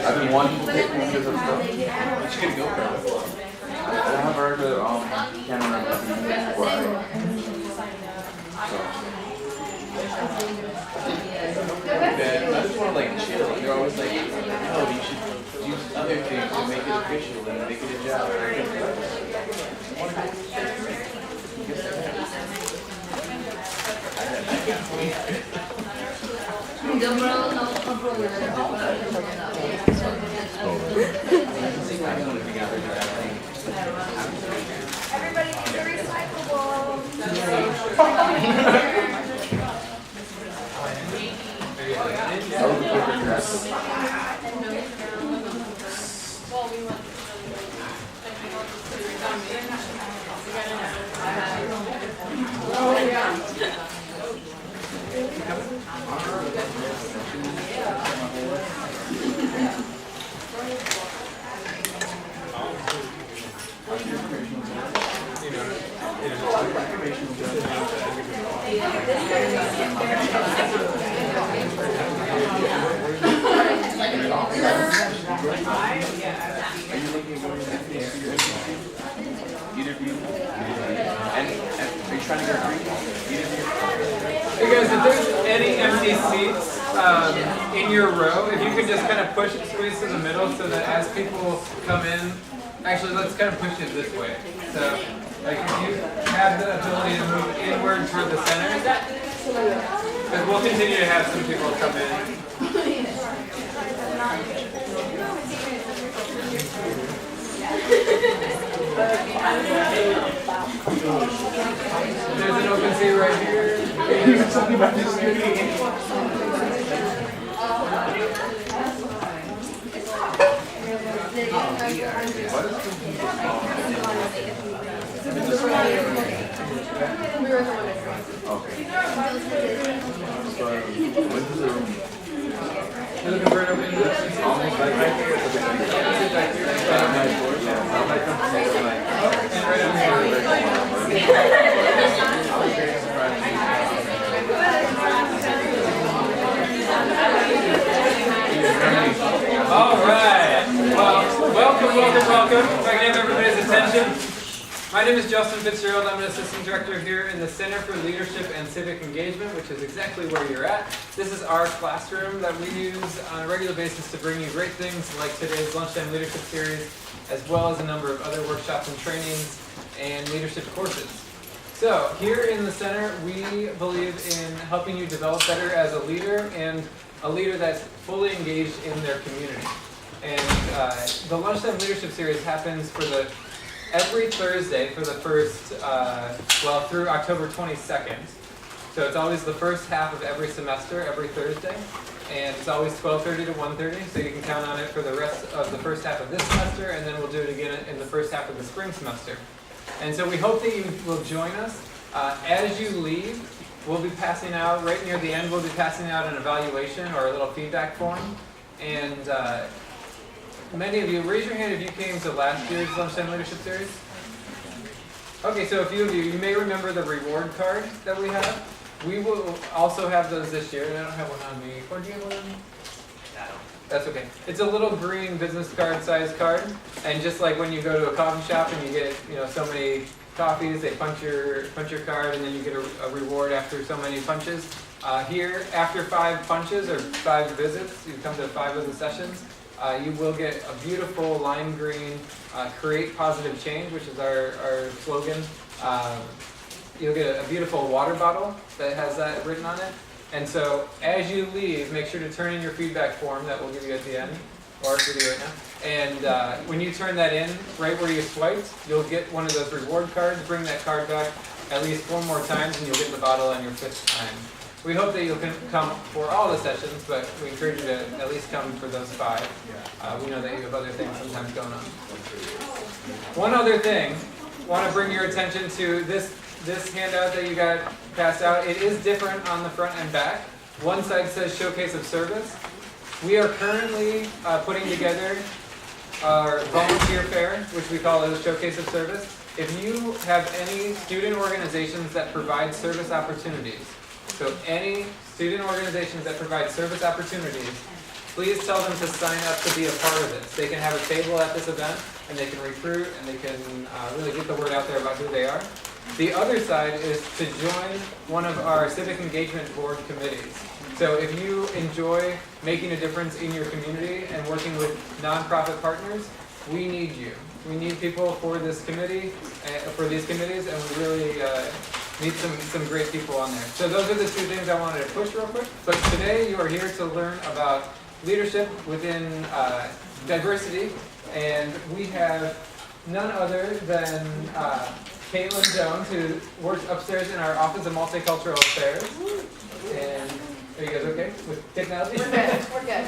I've been wanting to take pictures of stuff. You should get a GoPro. I don't have a regular camera where I just want to like chill. They're always like, oh, you should use other things to make it official and make it a job. Everybody needs a recyclable. Hey guys, if there's any empty seats in your row, if you could just kind of push it, squeeze in the middle so that as people come in, actually let's kind of push it this way. So like if you have the ability to move inward toward the center, because we'll continue to have some people come in. There's an open seat right here. You're looking for an open seat? Almost like right here. All right. Well, welcome. If I can have everybody's attention. My name is Justin Fitzgerald. I'm an assistant director here in the Center for Leadership and Civic Engagement, which is exactly where you're at. This is our classroom that we use on a regular basis to bring you great things like today's Lunchtime Leadership Series, as well as a number of other workshops and trainings and leadership courses. So here in the center, we believe in helping you develop better as a leader and a leader that's fully engaged in their community. And the Lunchtime Leadership Series happens every Thursday for the first, through October 22nd. So it's always the first half of every semester, every Thursday. And it's always 12:30 to 1:30, so you can count on it for the rest of the first half of this semester, and then we'll do it again in the first half of the spring semester. And so we hope that you will join us. As you leave, we'll be passing out, right near the end, we'll be passing out an evaluation or a little feedback form. And many of you, raise your hand if you came to last year's Lunchtime Leadership Series. Okay, so a few of you may remember the reward card that we have. We will also have those this year, and I don't have one on me. Or do you have one on me? No. That's okay. It's a little green business card size card, and just like when you go to a coffee shop and you get so many coffees, they punch your card, and then you get a reward after so many punches. Here, after 5 punches or 5 visits, you come to 5 of the sessions. You will get a beautiful lime green create positive change, which is our slogan. You'll get a beautiful water bottle that has that written on it. And so as you leave, make sure to turn in your feedback form that we'll give you at the end, or I'll give you right now. And when you turn that in, right where you swiped, you'll get one of those reward cards. Bring that card back at least 4 more times and you'll get the bottle on your 5th time. We hope that you'll come for all the sessions, but we encourage you to at least come for those 5. We know that you have other things sometimes going on. One other thing, I want to bring your attention to this handout that you got passed out. It is different on the front and back. One side says Showcase of Service. We are currently putting together our volunteer fair, which we call a Showcase of Service. If you have any student organizations that provide service opportunities, so any student organizations that provide service opportunities, please tell them to sign up to be a part of this. They can have a table at this event, and they can recruit, and they can really get the word out there about who they are. The other side is to join one of our civic engagement board committees. So if you enjoy making a difference in your community and working with nonprofit partners, we need you. We need people for this committee, for these committees, and we really need some great people on there. So those are the two things I wanted to push real quick. But today you are here to learn about leadership within diversity, and we have none other than Caitlin Jones, who works upstairs in our Office of Multicultural Affairs. And are you guys okay with technology? We're good. We're good.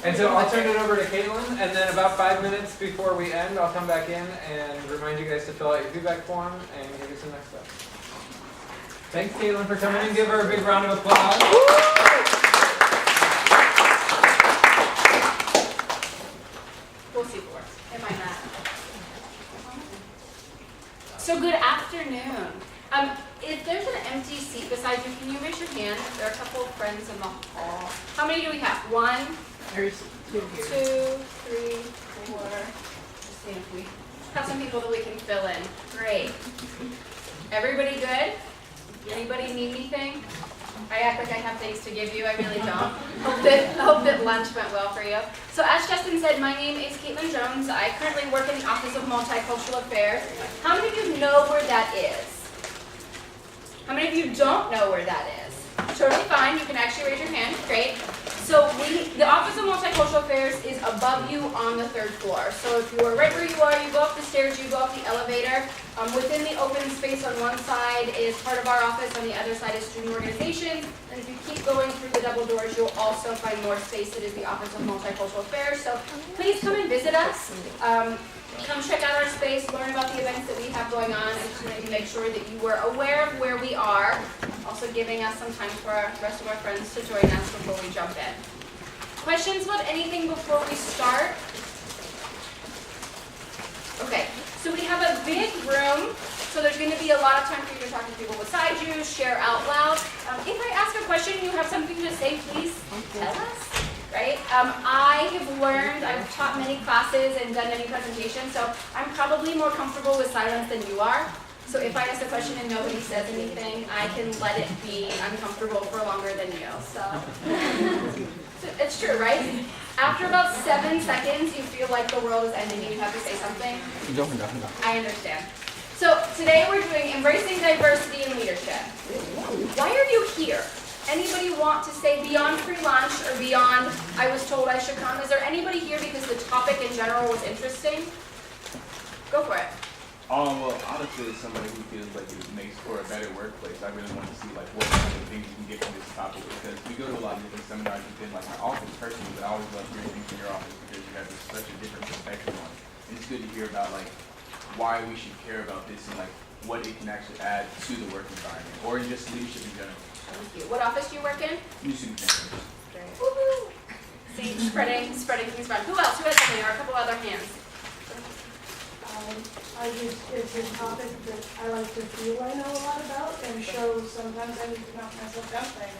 And so I'll turn it over to Caitlin, and then about 5 minutes before we end, I'll come back in and remind you guys to fill out your feedback form and give you some next steps. Thanks, Caitlin, for coming in. Give her a big round of applause. We'll see if it works. It might not. So good afternoon. If there's an empty seat beside you, can you raise your hand? There are a couple of friends in the hall. How many do we have? One, There's two here. 2, 3, 4. Let's see if we have some people that we can fill in. Great. Everybody good? Anybody need anything? I act like I have things to give you. I really don't. Hope that lunch went well for you. So as Justin said, my name is Caitlin Jones. I currently work in the Office of Multicultural Affairs. How many of you know where that is? How many of you don't know where that is? Totally fine. You can actually raise your hand. Great. So the Office of Multicultural Affairs is above you on the 3rd floor. So if you are right where you are, you go up the stairs, you go up the elevator. Within the open space on one side is part of our office, on the other side is student organizations. And if you keep going through the double doors, you'll also find more space. It is the Office of Multicultural Affairs. So please come and visit us. Come check out our space, learn about the events that we have going on. I just wanted to make sure that you were aware of where we are. Also giving us some time for the rest of our friends to join us before we jump in. Questions about anything before we start? Okay, so we have a big room, so there's going to be a lot of time for you to talk to people beside you, share out loud. If I ask a question and you have something to say, please tell us. Right? I have learned, I've taught many classes and done many presentations, so I'm probably more comfortable with silence than you are. So if I ask a question and nobody says anything, I can let it be uncomfortable for longer than you. So it's true, right? After about 7 seconds, you feel like the world is ending and you have to say something. I understand. So today we're doing Embracing Diversity in Leadership. Why are you here? Anybody want to say beyond free lunch or beyond I was told I should come? Is there anybody here because the topic in general was interesting? Go for it. Well, honestly, as somebody who feels like it makes for a better workplace, I really want to see like what kind of things you can get from this topic, because we go to a lot of different seminars within like my office personally, but I always love hearing things from your office because you have such a different perspective on it. And it's good to hear about like why we should care about this and like what it can actually add to the work environment or just leadership in general. Thank you. What office do you work in? New superintendent. Great. Woohoo! See, spreading things around. Who else? Who has something? Or a couple other hands. It's a topic that I like to feel I know a lot about, and so sometimes I need to knock myself down things.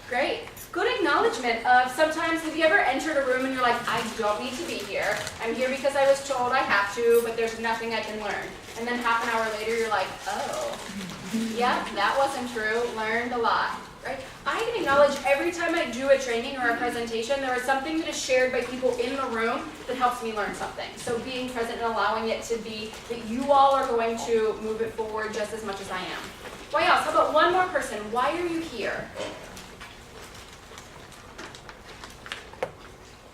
Great. Good acknowledgement of sometimes have you ever entered a room and you're like, I don't need to be here. I'm here because I was told I have to, but there's nothing I can learn. And then half an hour later you're like, oh, yeah, that wasn't true. Learned a lot. Right? I can acknowledge every time I do a training or a presentation, there is something that is shared by people in the room that helps me learn something. So being present and allowing it to be that you all are going to move it forward just as much as I am. Why else? How about one more person? Why are you here?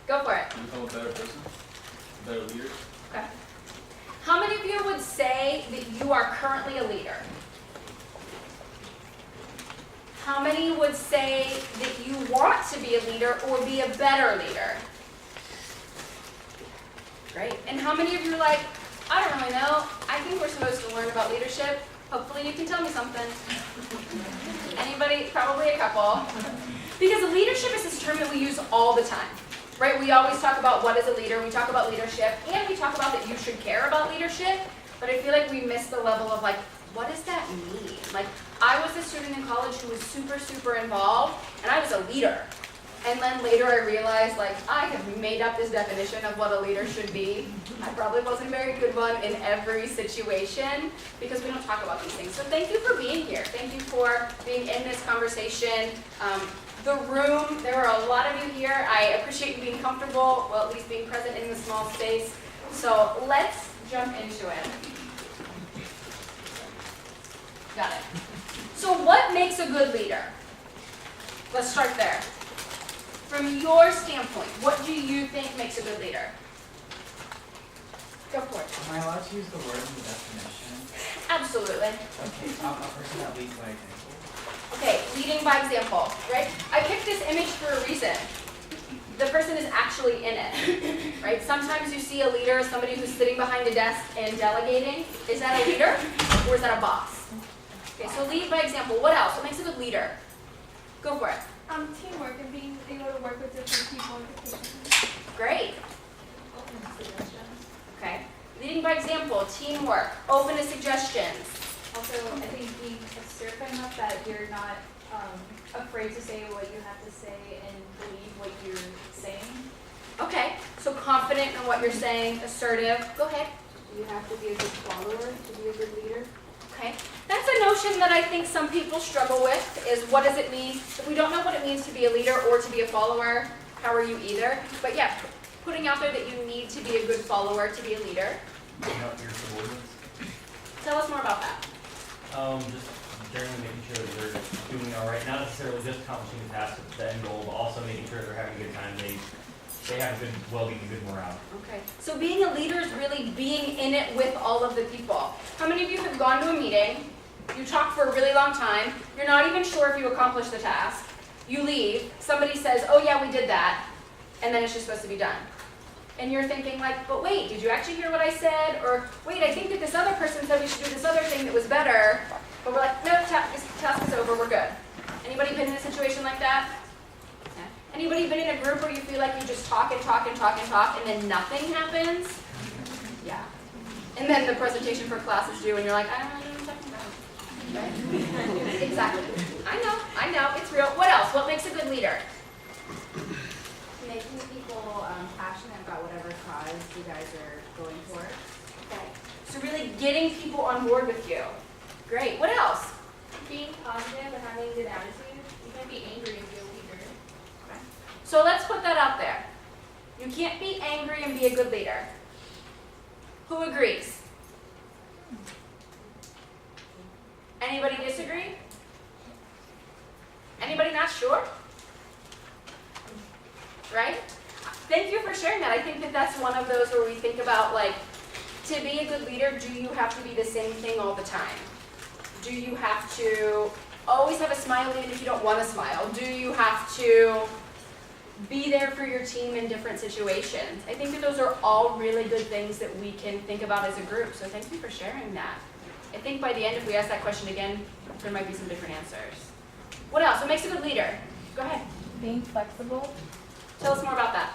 Go for it. You become a better person, a better leader. Okay. How many of you would say that you are currently a leader? How many would say that you want to be a leader or be a better leader? Great. And how many of you are like, I don't really know. I think we're supposed to learn about leadership. Hopefully you can tell me something. Anybody? Probably a couple. Because leadership is this term that we use all the time. Right? We always talk about what is a leader, we talk about leadership, and we talk about that you should care about leadership, but I feel like we miss the level of like, what does that mean? Like, I was a student in college who was super, super involved, and I was a leader. And then later I realized, like, I have made up this definition of what a leader should be. I probably wasn't a very good one in every situation because we don't talk about these things. So thank you for being here. Thank you for being in this conversation. The room, there are a lot of you here. I appreciate you being comfortable, well, at least being present in the small space. So let's jump into it. Got it. So what makes a good leader? Let's start there. From your standpoint, what do you think makes a good leader? Go for it. Am I allowed to use the word in the definition? Absolutely. Okay, a person that leads by example. Okay, leading by example, right? I picked this image for a reason. The person is actually in it, right? Sometimes you see a leader, somebody who's sitting behind a desk and delegating. Is that a leader or is that a boss? Okay, so lead by example. What else? What makes a good leader? Go for it. Teamwork and being able to work with different people and positions. Great. Okay. Leading by example, teamwork, open to suggestions. Also, I think being assertive enough that you're not afraid to say what you have to say and believe what you're saying. Okay, so confident in what you're saying, assertive. Go ahead. You have to be a good follower to be a good leader. Okay, that's a notion that I think some people struggle with, is what does it mean? If we don't know what it means to be a leader or to be a follower, how are you either? But yeah, putting out there that you need to be a good follower to be a leader. Not your subordinates. Tell us more about that. Just generally making sure that they're doing all right, not necessarily just accomplishing the task, but the end goal, but also making sure they're having a good time. They have a good well-being and good morale. Okay, so being a leader is really being in it with all of the people. How many of you have gone to a meeting, you talk for a really long time, you're not even sure if you accomplished the task, you leave, somebody says, oh yeah, we did that, and then it's just supposed to be done. And you're thinking like, but wait, did you actually hear what I said? Or wait, I think that this other person said we should do this other thing that was better, but we're like, no, this task is over, we're good. Anybody been in a situation like that? Anybody been in a group where you feel like you just talk and talk and talk and talk and then nothing happens? Yeah. And then the presentation for class is due and you're like, I don't know what I'm talking about. Right? Exactly. I know, it's real. What else? What makes a good leader? Making people passionate about whatever cause you guys are going for. Okay. So really getting people on board with you. Great. What else? Being positive and having a good attitude. You can be angry and be a leader. So let's put that out there. You can't be angry and be a good leader. Who agrees? Anybody disagree? Anybody not sure? Right? Thank you for sharing that. I think that that's one of those where we think about, like, to be a good leader, do you have to be the same thing all the time? Do you have to always have a smile even if you don't want to smile? Do you have to be there for your team in different situations? I think that those are all really good things that we can think about as a group. So thank you for sharing that. I think by the end, if we ask that question again, there might be some different answers. What else? What makes a good leader? Go ahead. Being flexible. Tell us more about that.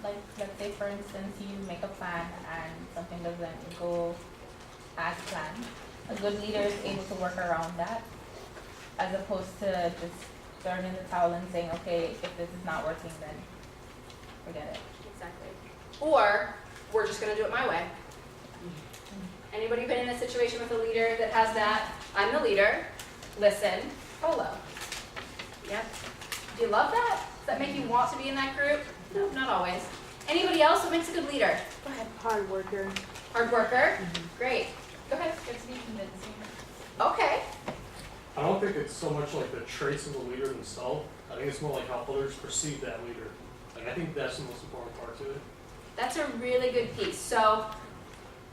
Like, let's say for instance you make a plan and something doesn't go as planned. A good leader is able to work around that, as opposed to just throwing in the towel and saying, okay, if this is not working, then forget it. Exactly. Or we're just going to do it my way. Anybody been in a situation with a leader that has that? I'm the leader. Listen, follow. Yep. Do you love that? Does that make you want to be in that group? No, not always. Anybody else? What makes a good leader? Go ahead. Hard worker. Hard worker? Great. Go ahead. It's be convincing. Okay. I don't think it's so much like the traits of the leader themselves. I think it's more like how others perceive that leader. Like, I think that's the most important part to it. That's a really good piece. So,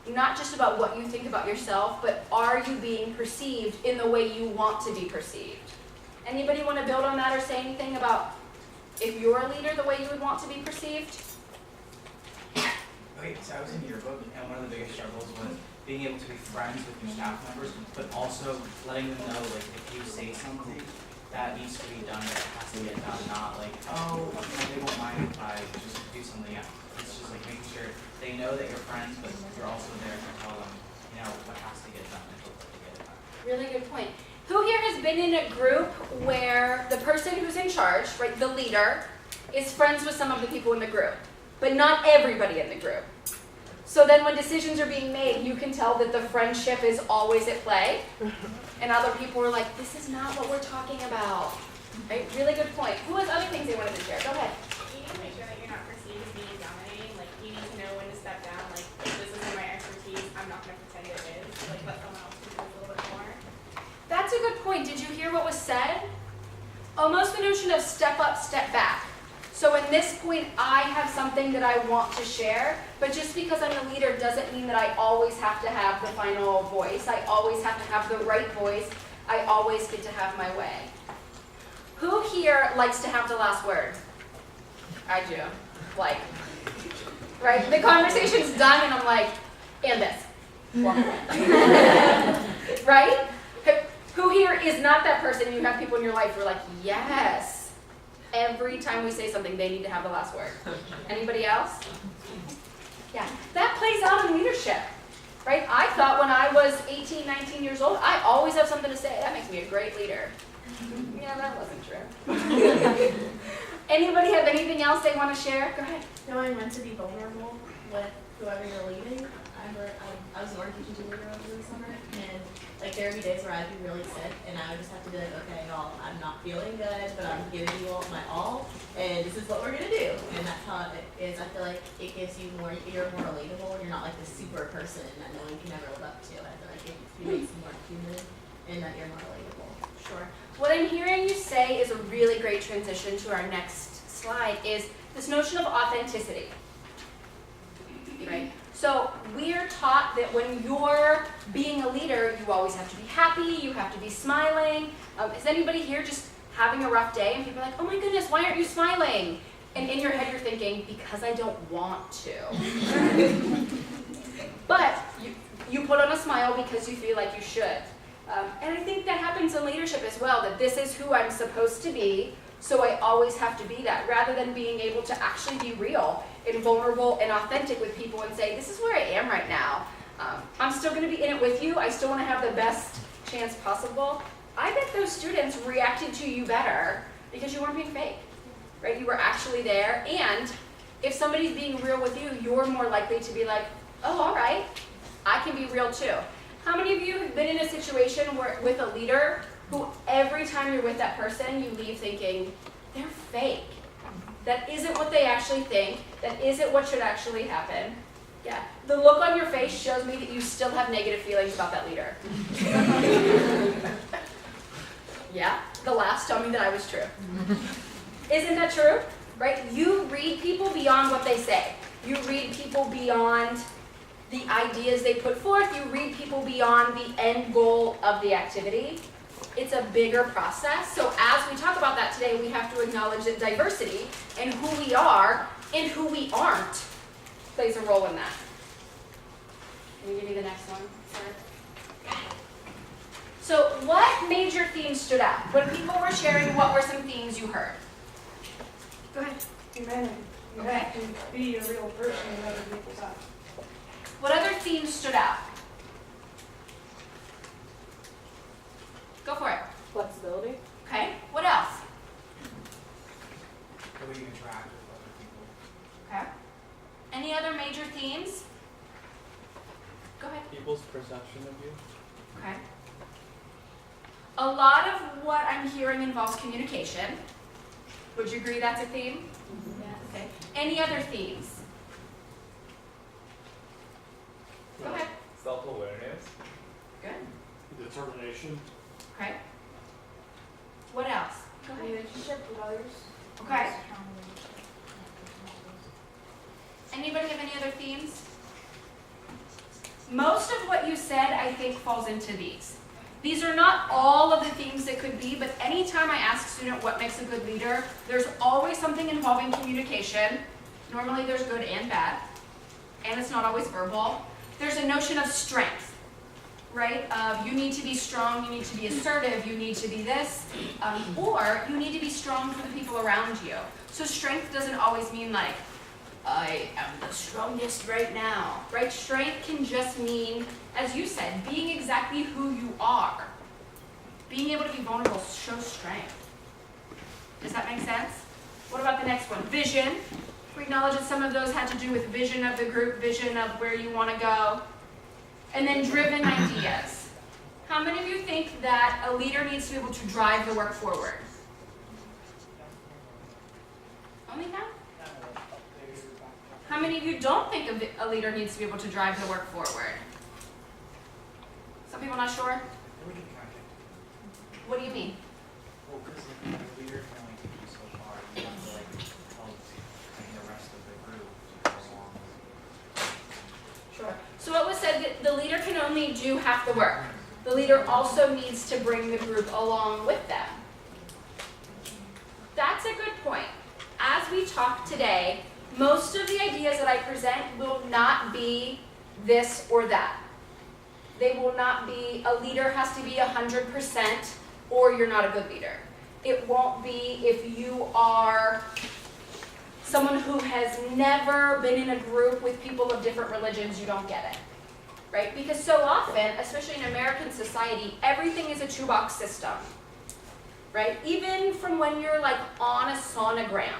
not just about what you think about yourself, but are you being perceived in the way you want to be perceived? Anybody want to build on that or say anything about if you're a leader, the way you would want to be perceived? Okay, so I was in yearbook, and one of the biggest struggles was being able to be friends with your staff members, but also letting them know, like, if you say something that needs to be done, that has to get done, not like, oh, they won't mind if I just do something else. It's just like making sure they know that you're friends, but you're also there to tell them, you know, what has to get done and hopefully get it done. Really good point. Who here has been in a group where the person who's in charge, right, the leader, is friends with some of the people in the group, but not everybody in the group? So then when decisions are being made, you can tell that the friendship is always at play, and other people are like, this is not what we're talking about. Right? Really good point. Who has other things they wanted to share? Go ahead. You need to make sure that you're not perceived as being dominating. Like, you need to know when to step down. Like, if this isn't my expertise, I'm not going to pretend it is. Like, let someone else do this a little bit more. That's a good point. Did you hear what was said? Almost the notion of step up, step back. So in this point, I have something that I want to share, but just because I'm the leader doesn't mean that I always have to have the final voice. I always have to have the right voice. I always get to have my way. Who here likes to have the last word? I do. Like, right? The conversation's done and I'm like, and this. Right? Who here is not that person? You have people in your life who are like, yes. Every time we say something, they need to have the last word. Anybody else? Yeah. That plays out in leadership. Right? I thought when I was 18, 19 years old, I always have something to say. That makes me a great leader. Yeah, that wasn't true. Anybody have anything else they want to share? Go ahead. Knowing when to be vulnerable with whoever you're leading. I was an art teaching leader over the summer, and like there would be days where I'd be really sick, and I would just have to be like, okay, y'all, I'm not feeling good, but I'm giving you all my all, and this is what we're gonna do. And that's how it is. I feel like it gives you more. You're more relatable, and you're not like this super person that no one can ever live up to. I feel like it makes you more human, and that you're more relatable. Sure. What I'm hearing you say is a really great transition to our next slide, is this notion of authenticity. Right? So we're taught that when you're being a leader, you always have to be happy, you have to be smiling. Is anybody here just having a rough day and people are like, oh my goodness, why aren't you smiling? And in your head you're thinking, because I don't want to. But you put on a smile because you feel like you should. And I think that happens in leadership as well, that this is who I'm supposed to be, so I always have to be that, rather than being able to actually be real and vulnerable and authentic with people and say, this is where I am right now. I'm still going to be in it with you. I still want to have the best chance possible. I bet those students reacted to you better because you weren't being fake, right? You were actually there. And if somebody's being real with you, you're more likely to be like, oh, all right, I can be real too. How many of you have been in a situation where with a leader who every time you're with that person, you leave thinking, they're fake. That isn't what they actually think. That isn't what should actually happen. Yeah, the look on your face shows me that you still have negative feelings about that leader. Yeah, the laughs tell me that I was true. Isn't that true? Right? You read people beyond what they say. You read people beyond the ideas they put forth. You read people beyond the end goal of the activity. It's a bigger process. So as we talk about that today, we have to acknowledge that diversity and who we are and who we aren't plays a role in that. Can you give me the next one, sir? So what major themes stood out? When people were sharing, what were some themes you heard? Go ahead. Humanity. You have to be a real person in other people's eyes. What other themes stood out? Go for it. Flexibility. Okay. What else? The way you interact with other people. Okay. Any other major themes? Go ahead. People's perception of you. Okay. A lot of what I'm hearing involves communication. Would you agree that's a theme? Yeah. Okay. Any other themes? Go ahead. Self-awareness. Good. Determination. Okay. What else? Go ahead. Relationship with others. Okay. Anybody have any other themes? Most of what you said, I think, falls into these. These are not all of the things that could be, but anytime I ask a student what makes a good leader, there's always something involving communication. Normally there's good and bad, and it's not always verbal. There's a notion of strength, right? You need to be strong, you need to be assertive, you need to be this, or you need to be strong for the people around you. So strength doesn't always mean like, I am the strongest right now, right? Strength can just mean, as you said, being exactly who you are. Being able to be vulnerable shows strength. Does that make sense? What about the next one? Vision. We acknowledge that some of those had to do with vision of the group, vision of where you want to go. And then driven ideas. How many of you think that a leader needs to be able to drive the work forward? Only half? How many of you don't think a leader needs to be able to drive the work forward? Some people not sure? We can track it. What do you mean? Well, because the leader can only take you so far. You have to like help the rest of the group to go along with it. Sure. So it was said that the leader can only do half the work. The leader also needs to bring the group along with them. That's a good point. As we talk today, most of the ideas that I present will not be this or that. They will not be, a leader has to be 100% or you're not a good leader. It won't be if you are someone who has never been in a group with people of different religions, you don't get it, right? Because so often, especially in American society, everything is a two-box system, right? Even from when you're like on a sonogram,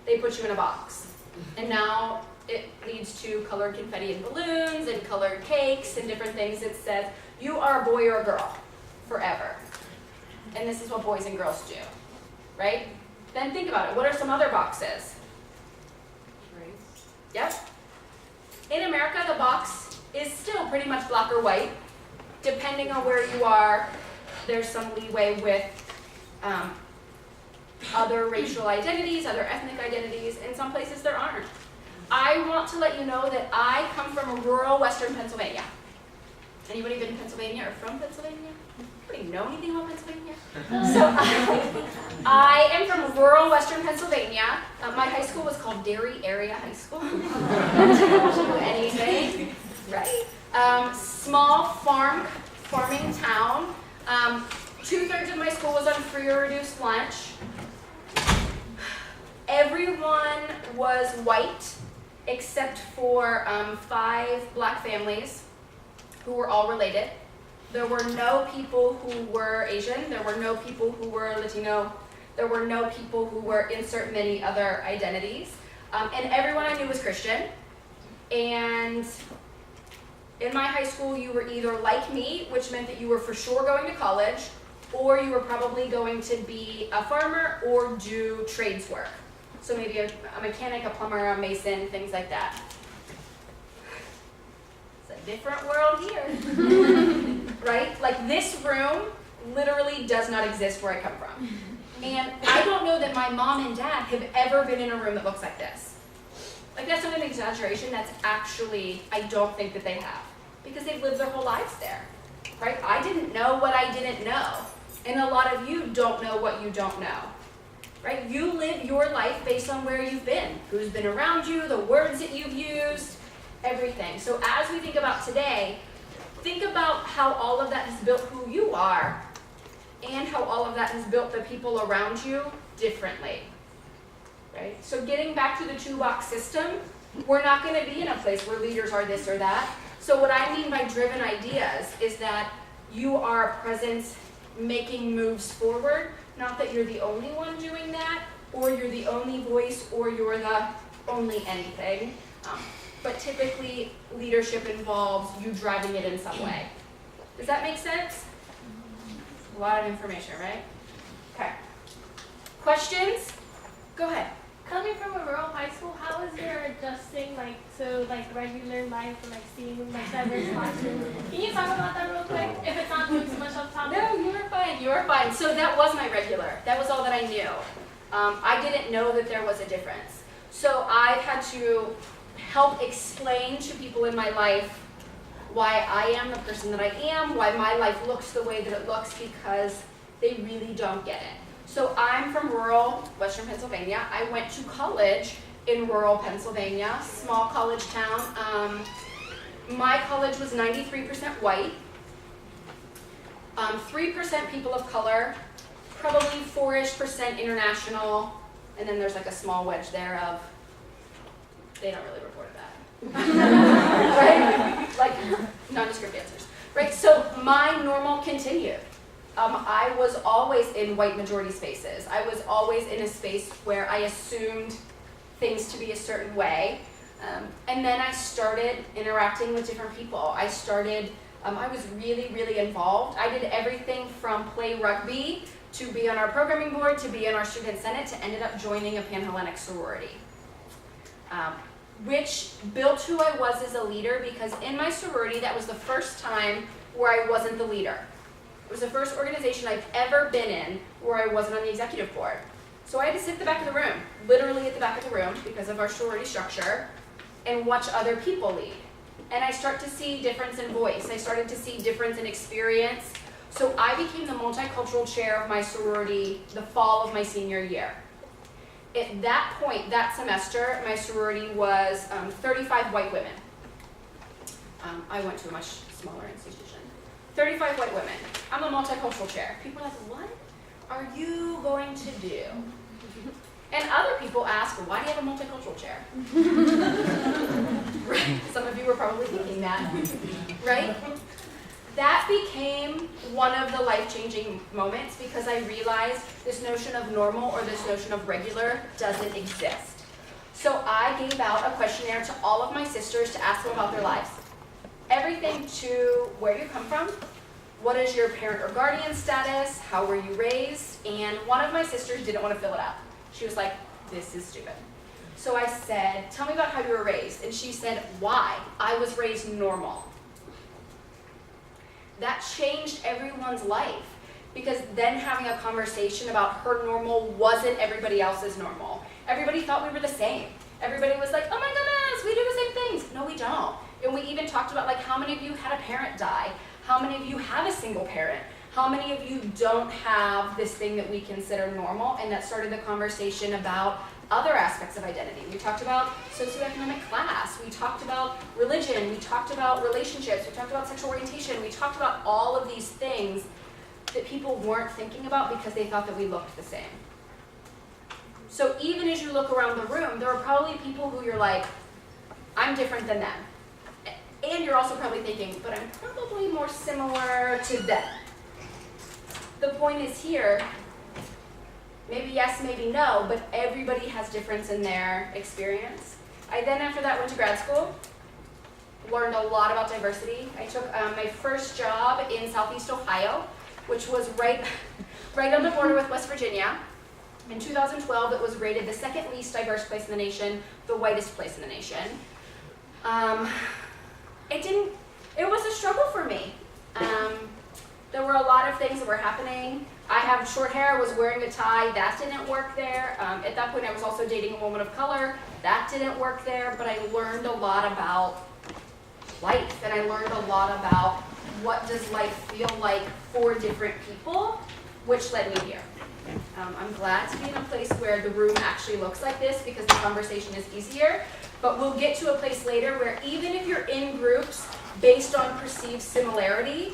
they put you in a box. And now it leads to colored confetti and balloons and colored cakes and different things that says, you are a boy or a girl forever. And this is what boys and girls do, right? Then think about it. What are some other boxes? Race. Yep. In America, the box is still pretty much black or white. Depending on where you are, there's some leeway with other racial identities, other ethnic identities. In some places there aren't. I want to let you know that I come from rural Western Pennsylvania. Anybody been to Pennsylvania or from Pennsylvania? Anybody know anything about Pennsylvania? So I am from rural Western Pennsylvania. My high school was called Dairy Area High School. Don't do anything, right? Small farming town. 2/3 of my school was on free or reduced lunch. Everyone was white, except for 5 black families who were all related. There were no people who were Asian. There were no people who were Latino. There were no people who were insert many other identities. And everyone I knew was Christian. And in my high school, you were either like me, which meant that you were for sure going to college, or you were probably going to be a farmer or do trades work. So maybe a mechanic, a plumber, a mason, things like that. It's a different world here, right? Like this room literally does not exist where I come from. And I don't know that my mom and dad have ever been in a room that looks like this. Like that's not an exaggeration, that's actually, I don't think that they have. Because they've lived their whole lives there, right? I didn't know what I didn't know. And a lot of you don't know what you don't know. Right? You live your life based on where you've been, who's been around you, the words that you've used, everything. So as we think about today, think about how all of that has built who you are and how all of that has built the people around you differently. Right? So getting back to the two-box system, we're not going to be in a place where leaders are this or that. So what I mean by driven ideas is that you are a presence making moves forward. Not that you're the only one doing that, or you're the only voice, or you're the only anything. But typically, leadership involves you driving it in some way. Does that make sense? A lot of information, right? Okay. Questions? Go ahead. Coming from a rural high school, how is your adjusting to regular life and seeing diverse classrooms? Can you talk about that real quick? If it's not too much off topic. No, you were fine. You were fine. So that was my regular. That was all that I knew. I didn't know that there was a difference. So I've had to help explain to people in my life why I am the person that I am, why my life looks the way that it looks, because they really don't get it. So I'm from rural Western Pennsylvania. I went to college in rural Pennsylvania, small college town. My college was 93% white, 3% people of color, probably 4-ish% international, and then there's like a small wedge there of, they don't really report that. Right? Like nondescript answers. Right? So my normal continued. I was always in white majority spaces. I was always in a space where I assumed things to be a certain way. And then I started interacting with different people. I was really, really involved. I did everything from play rugby to be on our programming board, to be in our student senate, to ended up joining a Pan-Hellenic sorority. Which built who I was as a leader, because in my sorority, that was the first time where I wasn't the leader. It was the first organization I've ever been in where I wasn't on the executive board. So I had to sit at the back of the room, literally at the back of the room, because of our sorority structure, and watch other people lead. And I start to see difference in voice. I started to see difference in experience. So I became the multicultural chair of my sorority the fall of my senior year. At that point, that semester, my sorority was 35 white women. I went to a much smaller institution. 35 white women. I'm a multicultural chair. People are like, what are you going to do? And other people ask, why do you have a multicultural chair? Right? Some of you were probably thinking that, right? That became one of the life-changing moments, because I realized this notion of normal or this notion of regular doesn't exist. So I gave out a questionnaire to all of my sisters to ask them about their lives. Everything to where you come from, what is your parent or guardian status, how were you raised, and one of my sisters didn't want to fill it out. She was like, this is stupid. So I said, tell me about how you were raised. And she said, why? I was raised normal. That changed everyone's life, because then having a conversation about her normal wasn't everybody else's normal. Everybody thought we were the same. Everybody was like, oh my goodness, we do the same things. No, we don't. And we even talked about like how many of you had a parent die? How many of you have a single parent? How many of you don't have this thing that we consider normal? And that started the conversation about other aspects of identity. We talked about socioeconomic class, we talked about religion, we talked about relationships, we talked about sexual orientation, we talked about all of these things that people weren't thinking about because they thought that we looked the same. So even as you look around the room, there are probably people who you're like, I'm different than them. And you're also probably thinking, but I'm probably more similar to them. The point is here, maybe yes, maybe no, but everybody has difference in their experience. I then, after that, went to grad school, learned a lot about diversity. I took my first job in Southeast Ohio, which was right on the border with West Virginia. In 2012, it was rated the second least diverse place in the nation, the whitest place in the nation. It was a struggle for me. There were a lot of things that were happening. I have short hair, I was wearing a tie, that didn't work there. At that point I was also dating a woman of color, that didn't work there, but I learned a lot about life, and I learned a lot about what does life feel like for different people, which led me here. I'm glad to be in a place where the room actually looks like this because the conversation is easier, but we'll get to a place later where even if you're in groups based on perceived similarity,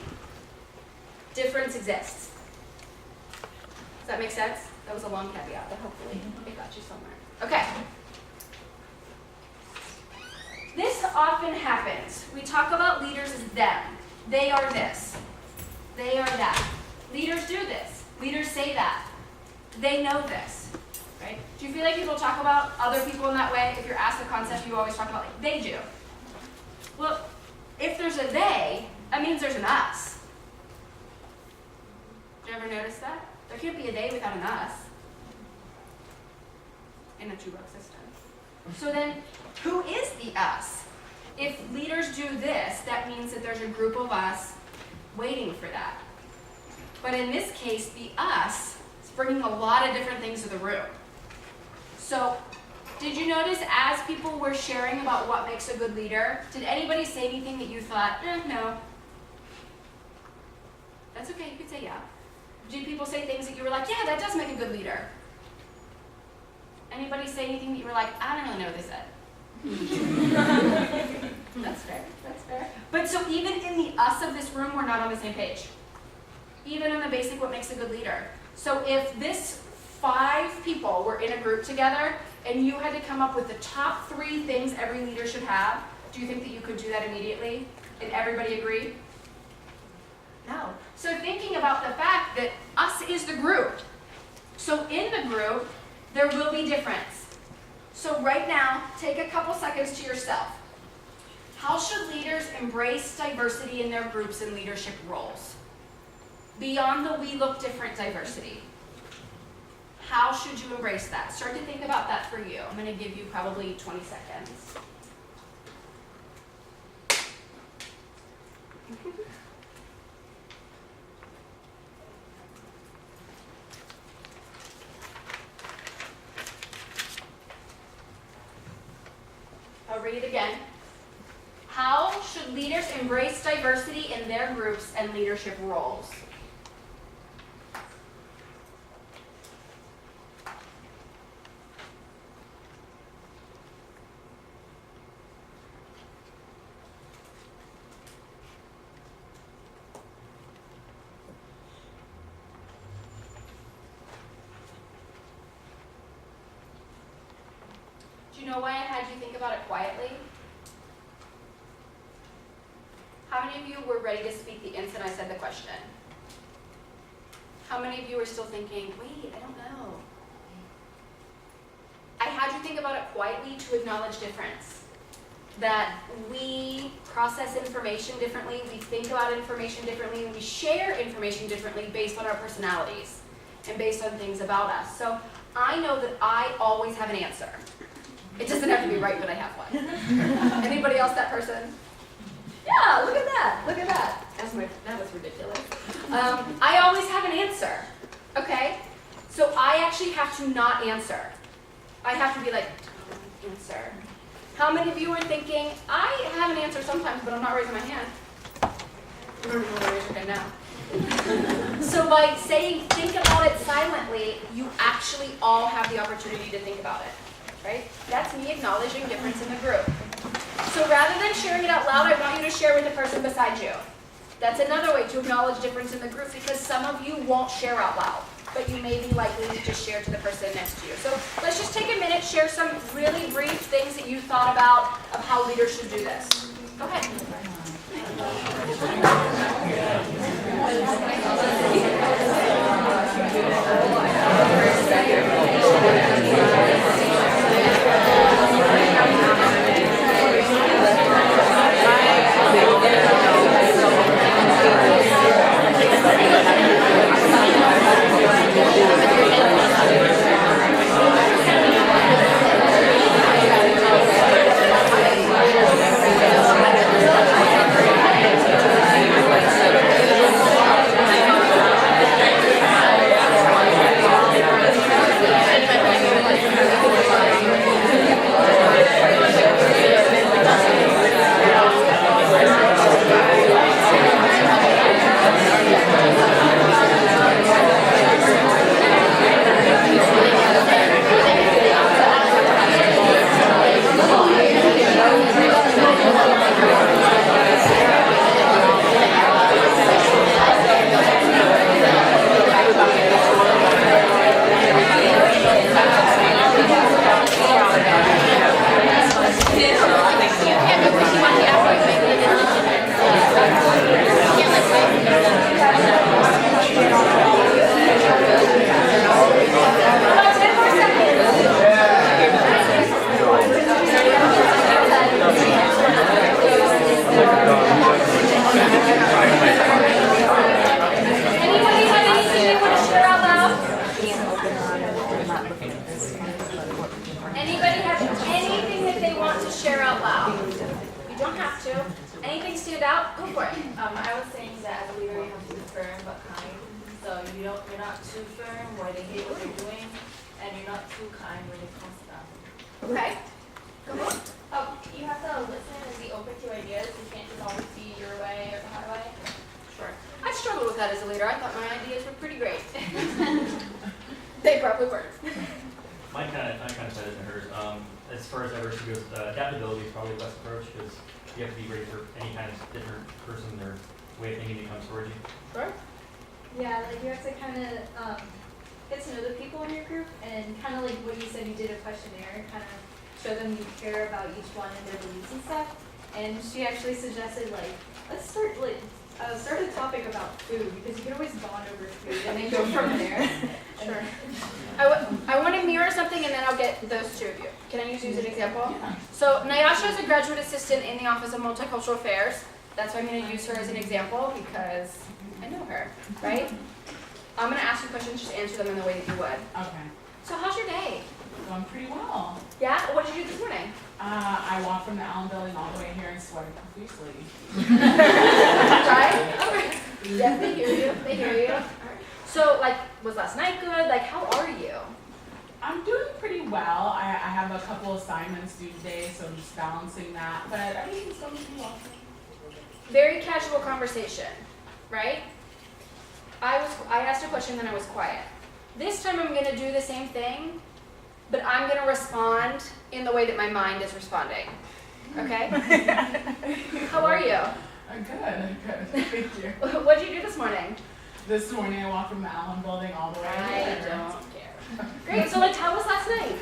difference exists. Does that make sense? That was a long caveat, but hopefully it got you somewhere. Okay. This often happens. We talk about leaders as them. They are this. They are that. Leaders do this. Leaders say that. They know this. Right? Do you feel like people talk about other people in that way? If you're asked the concept, you always talk about like, they do. Well, if there's a they, that means there's an us. Did you ever notice that? There can't be a they without an us in a two-row system. So then, who is the us? If leaders do this, that means that there's a group of us waiting for that. But in this case, the us is bringing a lot of different things to the room. So, did you notice as people were sharing about what makes a good leader, did anybody say anything that you thought, no? That's okay, you could say yeah. Did people say things that you were like, yeah, that does make a good leader? Anybody say anything that you were like, I don't really know what they said? That's fair, that's fair. But so even in the us of this room, we're not on the same page. Even in the basic what makes a good leader. So if this 5 people were in a group together and you had to come up with the top 3 things every leader should have, do you think that you could do that immediately? And everybody agree? No. So thinking about the fact that us is the group. So in the group, there will be difference. So right now, take a couple seconds to yourself. How should leaders embrace diversity in their groups and leadership roles? Beyond the we look different diversity. How should you embrace that? Start to think about that for you. I'm going to give you probably 20 seconds. I'll read it again. How should leaders embrace diversity in their groups and leadership roles? Do you know why I had you think about it quietly? How many of you were ready to speak the instant I said the question? How many of you are still thinking, wait, I don't know? I had you think about it quietly to acknowledge difference. That we process information differently, we think about information differently, and we share information differently based on our personalities and based on things about us. So I know that I always have an answer. It doesn't have to be right, but I have one. Anybody else that person? Yeah, look at that, look at that. That was ridiculous. I always have an answer, okay? So I actually have to not answer. I have to be like, answer. How many of you are thinking, I have an answer sometimes, but I'm not raising my hand? You don't even raise your hand now. So by saying, think about it silently, you actually all have the opportunity to think about it. Right? That's me acknowledging difference in the group. So rather than sharing it out loud, I want you to share with the person beside you. That's another way to acknowledge difference in the group, because some of you won't share out loud, but you may be likely to just share to the person next to you. So let's just take a minute, share some really brief things that you thought about of how leaders should do this. Go ahead. Anybody have anything that they want to share out loud? You don't have to. Anything stand out? Go for it. I was saying that as a leader you have to be firm but kind. So you're not too firm where they hate what you're doing, and you're not too kind where they cause stuff. Okay. Go ahead. Oh, you have to listen and be open to ideas. You can't just always be your way or the hard way. Sure. I struggled with that as a leader. I thought my ideas were pretty great. They probably weren't. Mine kind of said it in hers. As far as diversity goes, adaptability is probably the best approach, because you have to be ready for any kind of different person or way of thinking that comes towards you. Sure. Yeah, like you have to kind of get to know the people in your group, and kind of like what you said, you did a questionnaire, kind of show them you care about each one and their beliefs and stuff. And she actually suggested, like, let's start like Start a topic about food, because you can always bond over food and then go from there. Sure. I want to mirror something and then I'll get those two of you. Can I use you as an example? So Nyasha is a graduate assistant in the Office of Multicultural Affairs. That's why I'm going to use her as an example because I know her, right? I'm going to ask you questions, just answer them in the way that you would. Okay. So how's your day? Going pretty well. Yeah? What did you do this morning? I walked from the Allen building all the way here and sweated profusely. Right? Okay. Yes, they hear you. They hear you. So, like, was last night good? Like, how are you? I'm doing pretty well. I have a couple assignments due today, so I'm just balancing that. But everything's going pretty well. Very casual conversation, right? I asked a question, then I was quiet. This time I'm going to do the same thing, but I'm going to respond in the way that my mind is responding. Okay? How are you? Good. Thank you. What did you do this morning? This morning I walked from the Allen building all the way here. I don't care. Great. So, like, how was last night?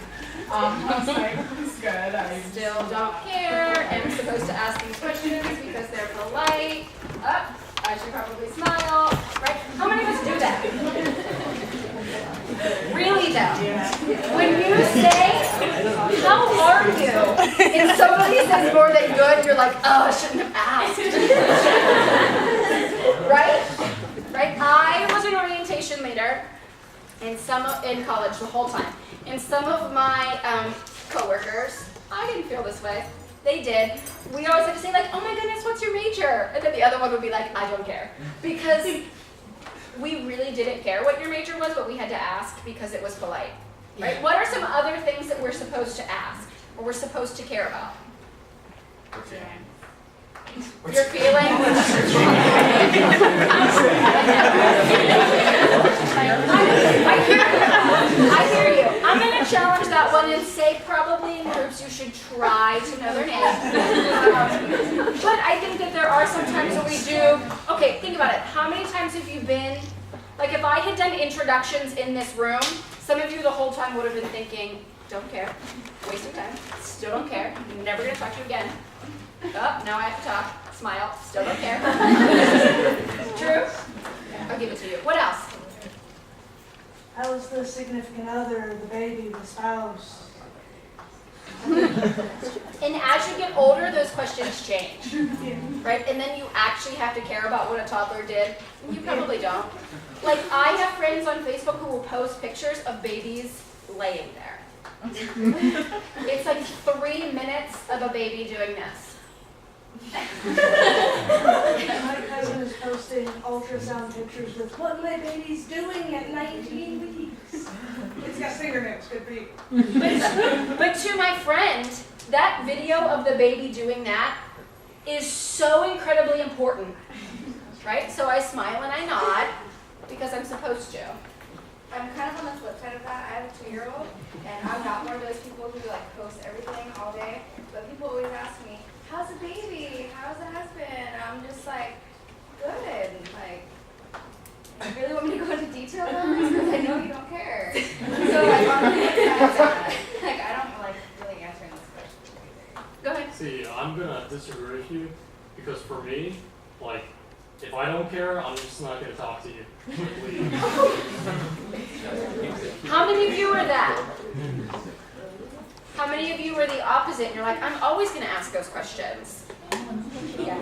Last night was good. I Still don't care. I'm supposed to ask these questions because they're polite. I should probably smile. Right? How many of us do that? Really though? When you say, how are you? And somebody says more than good, you're like, oh, I shouldn't have asked. Right? Right? I was an orientation leader in college the whole time. And some of my coworkers, I didn't feel this way. They did. We always had to say like, oh my goodness, what's your major? And then the other one would be like, I don't care. Because we really didn't care what your major was, but we had to ask because it was polite. Right? What are some other things that we're supposed to ask or we're supposed to care about? Your feelings? I hear you. I'm going to challenge that one and say probably in groups you should try to know their name. But I think that there are some times where we do. Okay, think about it. How many times have you been, like if I had done introductions in this room, some of you the whole time would have been thinking, don't care, waste of time, still don't care, never going to talk to you again. Oh, now I have to talk. Smile. Still don't care. True? I'll give it to you. What else? How is the significant other, the baby, the spouse? And as you get older, those questions change. Right? And then you actually have to care about what a toddler did. And you probably don't. Like, I have friends on Facebook who will post pictures of babies laying there. It's like 3 minutes of a baby doing this. My cousin is posting ultrasound pictures with what my baby's doing at 19 weeks. It's got fingernails, good for you. But to my friend, that video of the baby doing that is so incredibly important. Right? So I smile and I nod because I'm supposed to. I'm kind of on the flip side of that. I have a 2-year-old, and I'm not one of those people who like post everything all day. But people always ask me, "How's the baby? How's the husband?" And I'm just like, "Good." Like, you really want me to go into detail on this because I know you don't care. So like, on the flip side of that, like I don't like really answering this question. Go ahead. See, I'm gonna disagree with you because for me, like, if I don't care, I'm just not gonna talk to you. Leave. How many of you are that? How many of you are the opposite? And you're like, I'm always going to ask those questions. Yeah.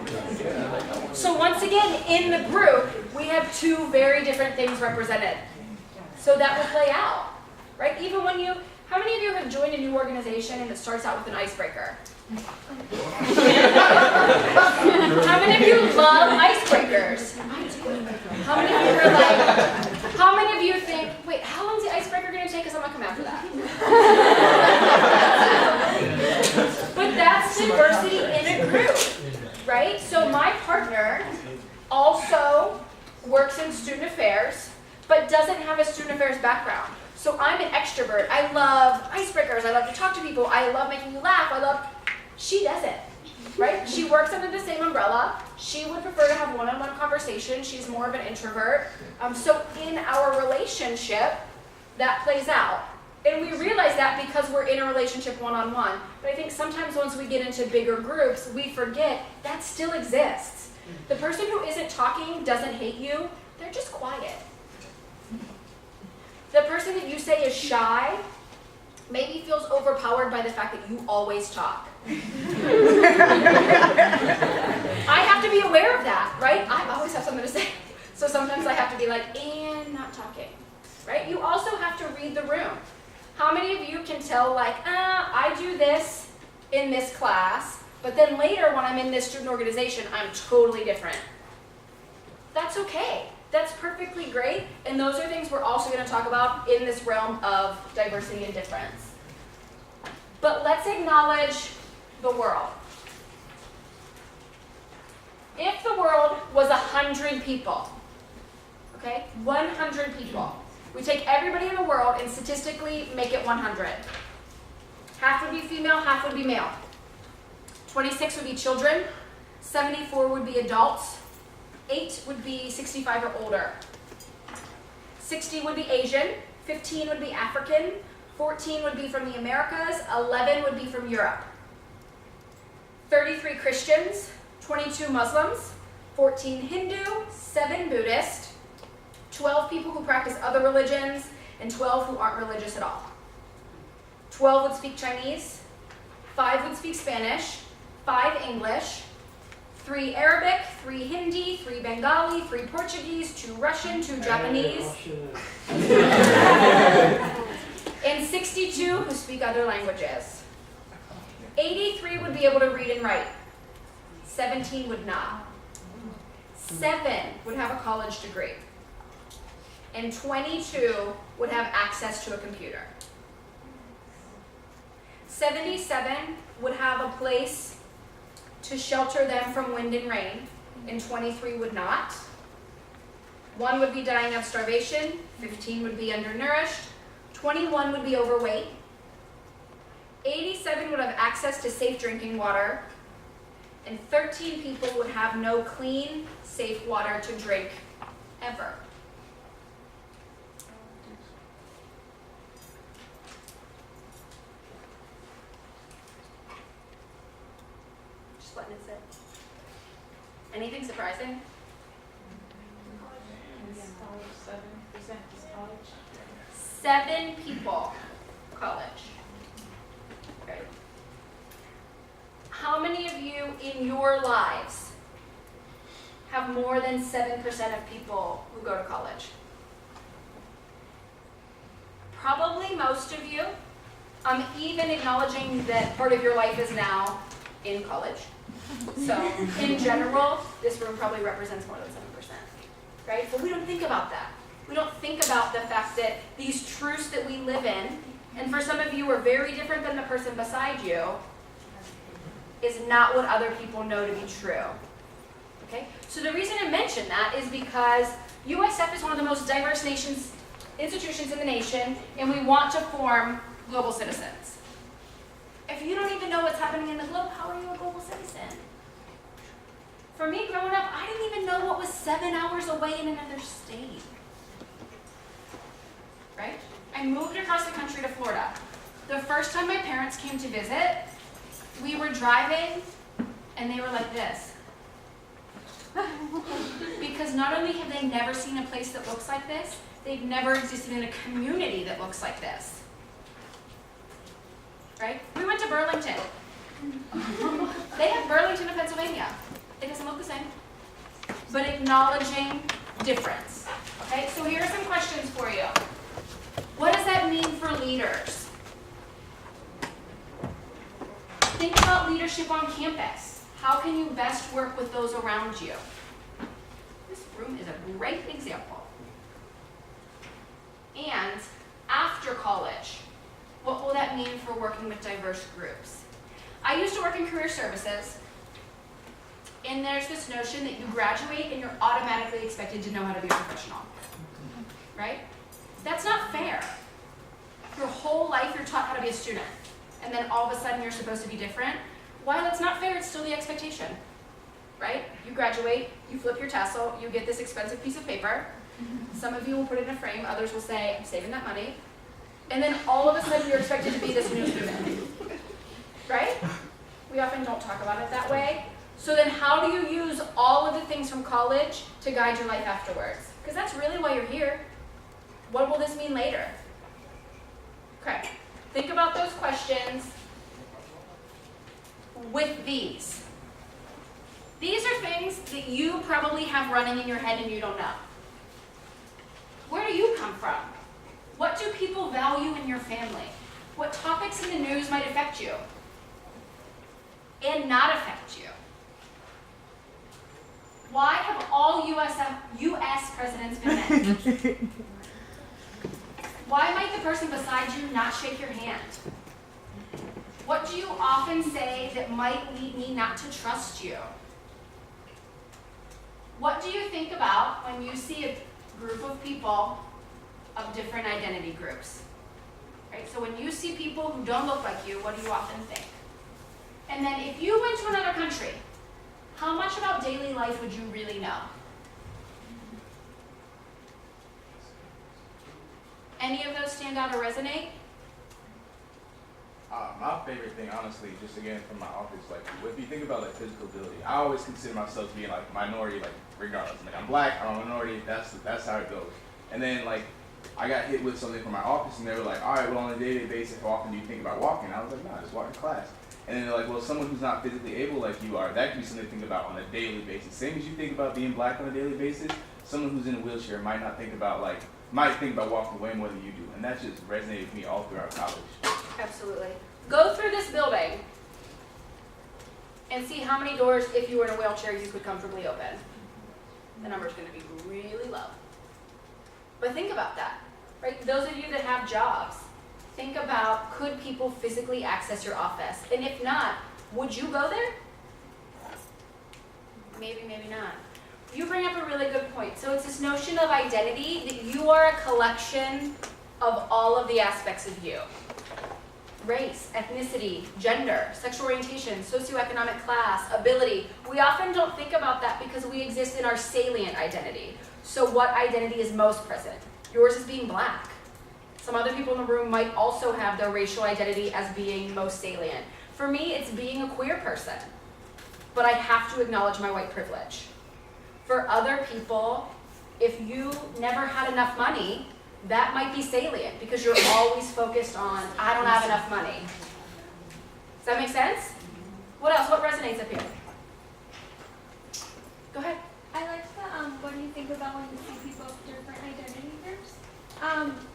So once again, in the group, we have 2 very different things represented. So that will play out, right? Even when you, how many of you have joined a new organization and it starts out with an icebreaker? How many of you love icebreakers? How many of you are like, how many of you think, wait, how long is the icebreaker going to take? Because I'm going to come after that. But that's diversity in a group, right? So my partner also works in student affairs, but doesn't have a student affairs background. So I'm an extrovert. I love icebreakers. I love to talk to people. I love making you laugh. She doesn't, right? She works under the same umbrella. She would prefer to have one-on-one conversation. She's more of an introvert. So in our relationship, that plays out. And we realize that because we're in a relationship one-on-one. But I think sometimes once we get into bigger groups, we forget that still exists. The person who isn't talking doesn't hate you, they're just quiet. The person that you say is shy maybe feels overpowered by the fact that you always talk. I have to be aware of that, right? I always have something to say. So sometimes I have to be like, and not talking, right? You also have to read the room. How many of you can tell, like, I do this in this class, but then later when I'm in this student organization, I'm totally different. That's okay. That's perfectly great. And those are things we're also going to talk about in this realm of diversity and difference. But let's acknowledge the world. If the world was 100 people, okay, 100 people, we take everybody in the world and statistically make it 100. Half would be female, half would be male. 26 would be children, 74 would be adults, 8 would be 65 or older. 60 would be Asian, 15 would be African, 14 would be from the Americas, 11 would be from Europe. 33 Christians, 22 Muslims, 14 Hindu, 7 Buddhist, 12 people who practice other religions, and 12 who aren't religious at all. 12 would speak Chinese, 5 would speak Spanish, 5 English, 3 Arabic, 3 Hindi, 3 Bengali, 3 Portuguese, 2 Russian, 2 Japanese, and 62 who speak other languages. 83 would be able to read and write. 17 would not. 7 would have a college degree. And 22 would have access to a computer. 77 would have a place to shelter them from wind and rain, and 23 would not. 1 would be dying of starvation, 15 would be undernourished, 21 would be overweight, 87 would have access to safe drinking water, and 13 people would have no clean, safe water to drink ever. Just letting it sit. Anything surprising? 7 people, college. Right. How many of you in your lives have more than 7% of people who go to college? Probably most of you. Even acknowledging that part of your life is now in college. So in general, this room probably represents more than 7%, right? But we don't think about that. We don't think about the fact that these truths that we live in, and for some of you are very different than the person beside you, is not what other people know to be true. Okay? So the reason I mention that is because USF is one of the most diverse institutions in the nation, and we want to form global citizens. If you don't even know what's happening in the globe, how are you a global citizen? For me, growing up, I didn't even know what was 7 hours away in another state. Right? I moved across the country to Florida. The first time my parents came to visit, we were driving, and they were like this. Because not only have they never seen a place that looks like this, they've never existed in a community that looks like this. Right? We went to Burlington. They have Burlington in Pennsylvania. It doesn't look the same. But acknowledging difference. Okay, so here are some questions for you. What does that mean for leaders? Think about leadership on campus. How can you best work with those around you? This room is a great example. And after college, what will that mean for working with diverse groups? I used to work in career services, and there's this notion that you graduate and you're automatically expected to know how to be a professional, right? That's not fair. Your whole life you're taught how to be a student, and then all of a sudden you're supposed to be different. While it's not fair, it's still the expectation, right? You graduate, you flip your tassel, you get this expensive piece of paper. Some of you will put it in a frame, others will say, I'm saving that money. And then all of a sudden you're expected to be this new student, right? We often don't talk about it that way. So then how do you use all of the things from college to guide your life afterwards? Because that's really why you're here. What will this mean later? Okay, think about those questions with these. These are things that you probably have running in your head and you don't know. Where do you come from? What do people value in your family? What topics in the news might affect you and not affect you? Why have all U.S. presidents been men? Why might the person beside you not shake your hand? What do you often say that might lead me not to trust you? What do you think about when you see a group of people of different identity groups? Right? So when you see people who don't look like you, what do you often think? And then if you went to another country, how much about daily life would you really know? Any of those stand out or resonate? My favorite thing, honestly, just again from my office, like if you think about like physical ability, I always consider myself to be like minority, like regardless. Like I'm black, I'm a minority. That's how it goes. And then like I got hit with something from my office, and they were like, all right, well on a day-to-day basis, how often do you think about walking? I was like, nah, just walk to class. And then they're like, well, someone who's not physically able like you are, that could be something to think about on a daily basis. Same as you think about being black on a daily basis, someone who's in a wheelchair might think about walking way more than you do. And that just resonated with me all throughout college. Absolutely. Go through this building and see how many doors, if you were in a wheelchair, you could comfortably open. The number's going to be really low. But think about that, right? Those of you that have jobs, think about, could people physically access your office? And if not, would you go there? Maybe, maybe not. You bring up a really good point. So it's this notion of identity, that you are a collection of all of the aspects of you. Race, ethnicity, gender, sexual orientation, socioeconomic class, ability. We often don't think about that because we exist in our salient identity. So what identity is most present? Yours is being black. Some other people in the room might also have their racial identity as being most salient. For me, it's being a queer person. But I have to acknowledge my white privilege. For other people, if you never had enough money, that might be salient because you're always focused on, I don't have enough money. Does that make sense? What else? What resonates up here? Go ahead. I like the, what do you think about when you see people of different identity groups?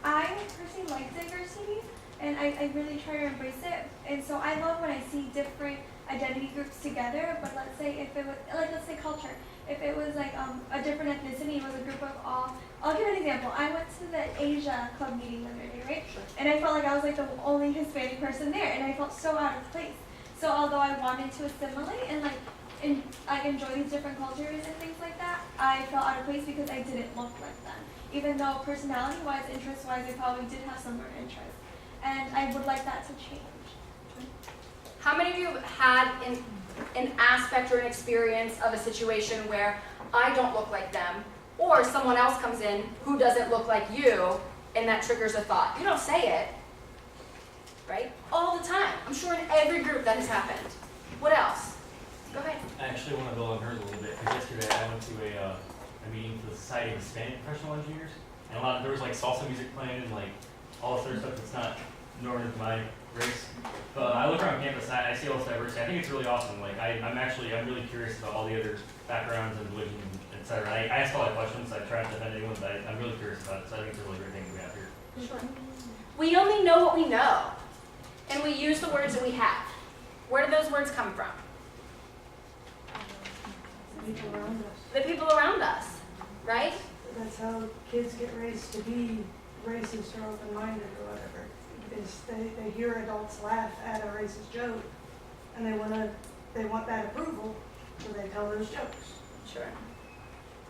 I personally like diversity, and I really try to embrace it. And so I love when I see different identity groups together, but let's say if it was, like let's say culture, if it was like a different ethnicity, it was a group of all. I'll give an example. I went to the Asia club meeting the other day, right? Sure. And I felt like I was like the only Hispanic person there, and I felt so out of place. So although I wanted to assimilate and like enjoy these different cultures and things like that, I felt out of place because I didn't look like them. Even though personality-wise, interest-wise, I probably did have similar interests, and I would like that to change. How many of you have had an aspect or an experience of a situation where I don't look like them, or someone else comes in who doesn't look like you, and that triggers a thought? You don't say it, right? All the time. I'm sure in every group that has happened. What else? Go ahead. I actually want to build on hers a little bit, because yesterday I went to a meeting for the Society of Hispanic Professional Engineers, and there was like salsa music playing and like all this other stuff that's not normal to my race. But I look around campus and I see all this diversity. I think it's really awesome. Like I'm really curious about all the other backgrounds and religions, et cetera. I ask all the questions. I try not to offend anyone, but I'm really curious about it. So I think it's a really great thing we have here. Sure. We only know what we know, and we use the words that we have. Where do those words come from? People around us. The people around us, right? That's how kids get raised to be racist or open-minded or whatever. Is they hear adults laugh at a racist joke, and they want that approval, so they tell those jokes. Sure.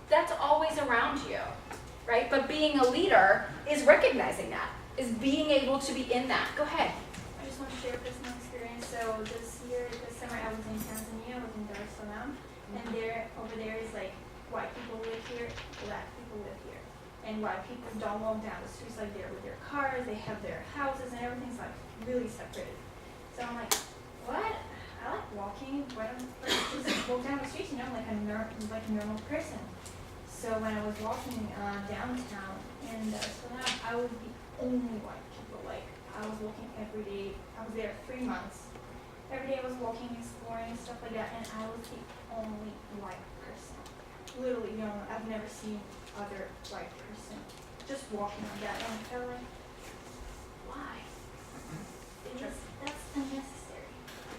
That's always around you, right? But being a leader is recognizing that, is being able to be in that. Go ahead. I just want to share a personal experience. So this summer I was in Tanzania, I was in Dar es Salaam, and over there is like white people live here, black people live here. And white people don't walk down the streets like they're with their cars, they have their houses and everything's like really separated. So I'm like, what? I like walking, why don't I just walk down the street, like a normal person. So when I was walking downtown in Dar es Salaam, I was the only white people. Like I was walking every day. I was there 3 months. Every day I was walking, exploring, stuff like that, and I was the only white person. Literally, I've never seen other white person just walking like that, and I felt like, why? That's unnecessary.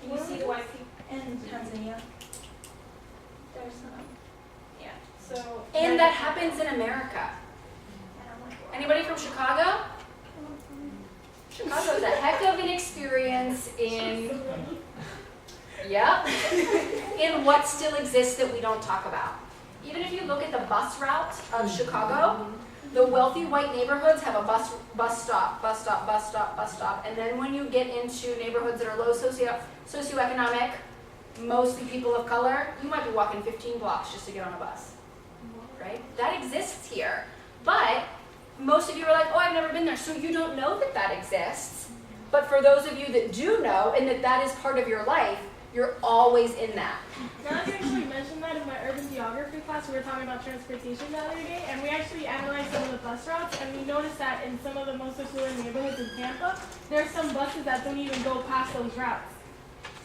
You see the white people in Tanzania. There's yeah. So. And that happens in America. And I'm like, wow. Anybody from Chicago? Chicago is a heck of an experience in, in what still exists that we don't talk about. Even if you look at the bus route of Chicago, the wealthy white neighborhoods have a bus stop, and then when you get into neighborhoods that are low socioeconomic, mostly people of color, you might be walking 15 blocks just to get on a bus, right? That exists here, but most of you are like, oh, I've never been there, so you don't know that that exists. But for those of you that do know, and that is part of your life, you're always in that. Now that you actually mentioned that, in my urban geography class, we were talking about transportation the other day, and we actually analyzed some of the bus routes, and we noticed that in some of the most affluent neighborhoods in Tampa, there are some buses that don't even go past those routes.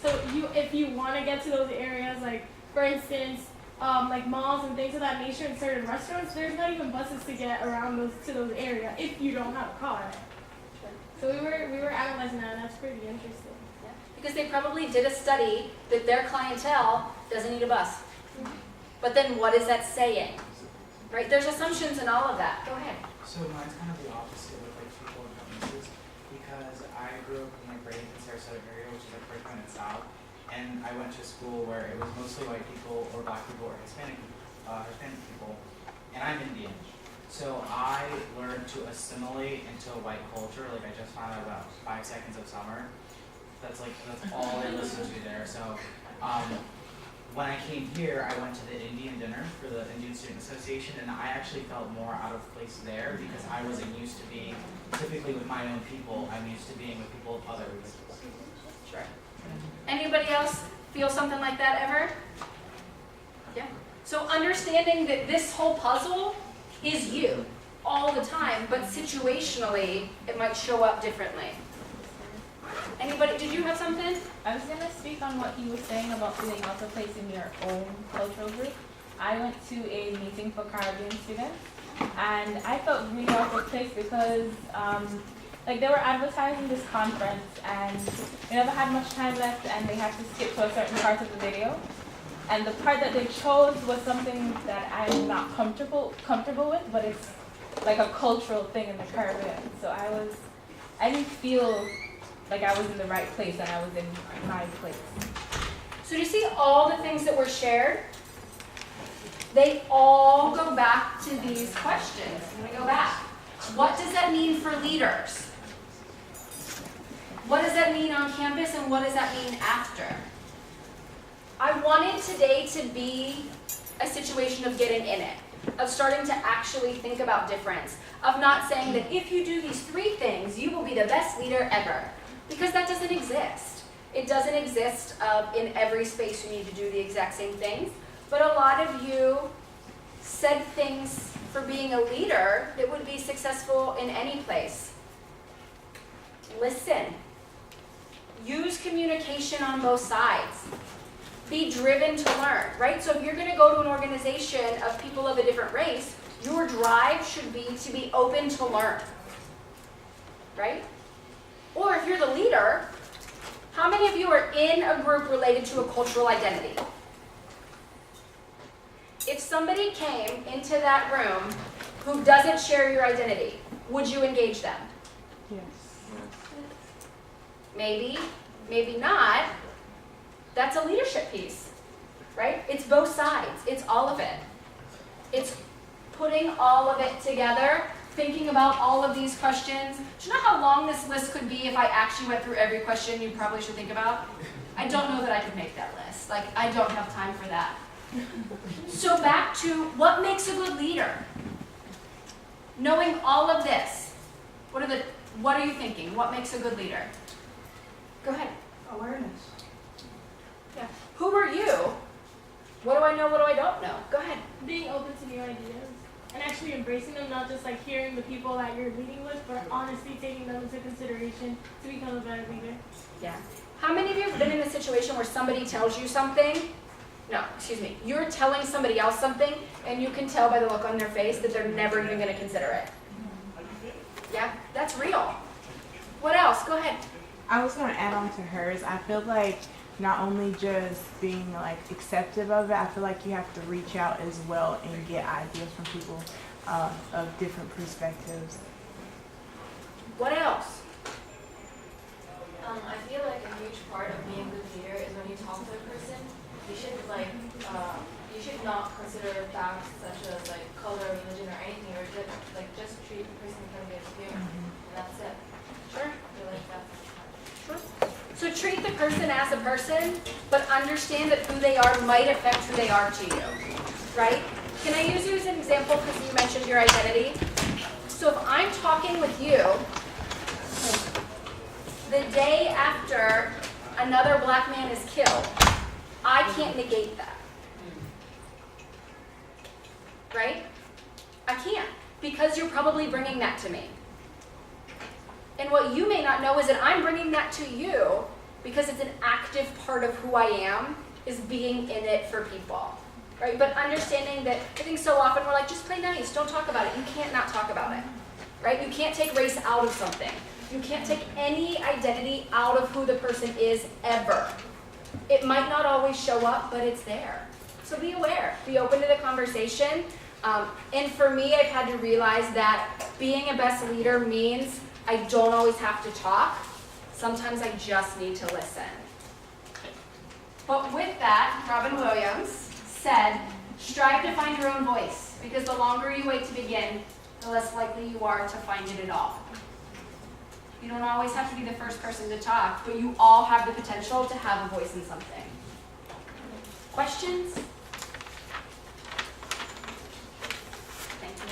So if you want to get to those areas, like for instance, like malls and things of that nature and certain restaurants, there's not even buses to get around to those areas if you don't have a car. So we were analyzing that, and that's pretty interesting. Yeah. Because they probably did a study that their clientele doesn't need a bus. But then what is that saying? Right? There's assumptions in all of that. Go ahead. So mine's kind of the opposite with like people and preferences, because I grew up in like Bradenton, Sarasota area, which is like 30 minutes south, and I went to a school where it was mostly white people or black people or Hispanic people, and I'm Indian. So I learned to assimilate into a white culture. Like I just found out about 5 Seconds of Summer. That's all I listened to there. So when I came here, I went to the Indian dinner for the Indian Student Association, and I actually felt more out of place there because I wasn't used to being typically with my own people. I'm used to being with people of other religions. Sure. Anybody else feel something like that ever? Yeah. So understanding that this whole puzzle is you all the time, but situationally it might show up differently. Anybody, did you have something? I was going to speak on what he was saying about feeling out of place in your own cultural group. I went to a meeting for Caribbean students, and I felt really out of place because like they were advertising this conference, and they never had much time left, and they had to skip to a certain part of the video. And the part that they chose was something that I'm not comfortable with, but it's like a cultural thing in the Caribbean. So I didn't feel like I was in the right place and I was in my place. So do you see all the things that were shared? They all go back to these questions. I'm going to go back. What does that mean for leaders? What does that mean on campus, and what does that mean after? I wanted today to be a situation of getting in it, of starting to actually think about difference, of not saying that if you do these 3 things, you will be the best leader ever. Because that doesn't exist. It doesn't exist in every space you need to do the exact same things. But a lot of you said things for being a leader that would be successful in any place. Listen. Use communication on both sides. Be driven to learn, right? So if you're going to go to an organization of people of a different race, your drive should be to be open to learn, right? Or if you're the leader, how many of you are in a group related to a cultural identity? If somebody came into that room who doesn't share your identity, would you engage them? Yes. Maybe, maybe not. That's a leadership piece, right? It's both sides. It's all of it. It's putting all of it together, thinking about all of these questions. Do you know how long this list could be if I actually went through every question you probably should think about? I don't know that I could make that list. Like, I don't have time for that. So back to what makes a good leader? Knowing all of this, what are you thinking? What makes a good leader? Go ahead. Awareness. Yeah. What do I know, what do I don't know? Go ahead. Being open to new ideas and actually embracing them, not just like hearing the people that you're leading with, but honestly taking them into consideration to become a better leader. Yeah. How many of you have been in a situation where somebody tells you something? No, excuse me. You're telling somebody else something, and you can tell by the look on their face that they're never even going to consider it. Yeah, that's real. What else? Go ahead. I was going to add on to hers. I feel like not only just being like acceptive of it, I feel like you have to reach out as well and get ideas from people of different perspectives. What else? I feel like a huge part of being a good leader is when you talk to a person, you should you should not consider facts such as like color, religion, or anything, or just treat the person in front of you as human, and that's it. Sure. I feel like that's Sure. So treat the person as a person, but understand that who they are might affect who they are to you, right? Can I use you as an example because you mentioned your identity? So if I'm talking with you the day after another black man is killed, I can't negate that. Right? I can't, because you're probably bringing that to me. And what you may not know is that I'm bringing that to you because it's an active part of who I am, is being in it for people. Right? But understanding that I think so often we're like, just play nice, don't talk about it. You can't not talk about it. Right? You can't take race out of something. You can't take any identity out of who the person is ever. It might not always show up, but it's there. So be aware, be open to the conversation. And for me, I've had to realize that being a best leader means I don't always have to talk. Sometimes I just need to listen. But with that, Robin Williams said, strive to find your own voice, because the longer you wait to begin, the less likely you are to find it at all. You don't always have to be the first person to talk, but you all have the potential to have a voice in something. Questions? Thank you.